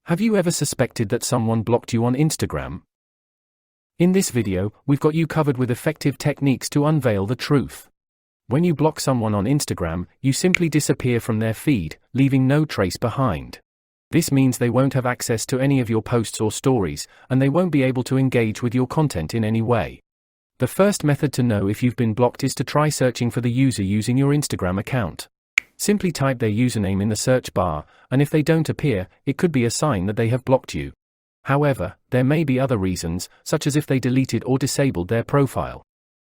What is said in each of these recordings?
Have you ever suspected that someone blocked you on Instagram? In this video, we've got you covered with effective techniques to unveil the truth. When you block someone on Instagram, you simply disappear from their feed, leaving no trace behind. This means they won't have access to any of your posts or stories, and they won't be able to engage with your content in any way. The first method to know if you've been blocked is to try searching for the user using your Instagram account. Simply type their username in the search bar, and if they don't appear, it could be a sign that they have blocked you. However, there may be other reasons, such as if they deleted or disabled their profile.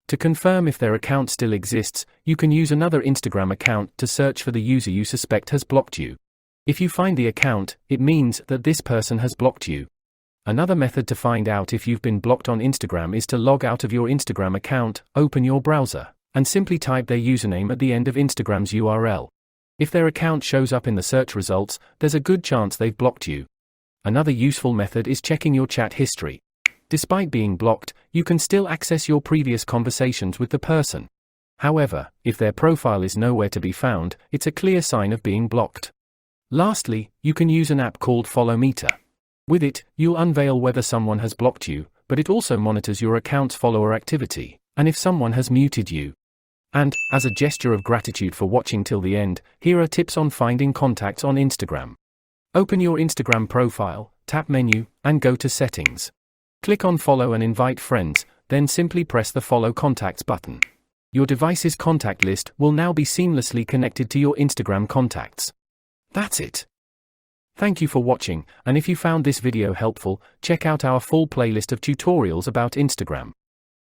To confirm if their account still exists, you can use another Instagram account to search for the user you suspect has blocked you. If you find the account, it means that this person has blocked you. Another method to find out if you've been blocked on Instagram is to log out of your Instagram account, open your browser, and simply type their username at the end of Instagram's URL. If their account shows up in the search results, there's a good chance they've blocked you. Another useful method is checking your chat history. Despite being blocked, you can still access your previous conversations with the person. However, if their profile is nowhere to be found, it's a clear sign of being blocked. Lastly, you can use an app called Followmeter. With it, you'll unveil whether someone has blocked you, but it also monitors your account's follower activity, and if someone has muted you. And, as a gesture of gratitude for watching till the end, here are tips on finding contacts on Instagram. Open your Instagram profile, tap Menu, and go to Settings. Click on Follow and Invite Friends, then simply press the Follow Contacts button. Your device's contact list will now be seamlessly connected to your Instagram contacts. That's it. Thank you for watching, and if you found this video helpful, check out our full playlist of tutorials about Instagram.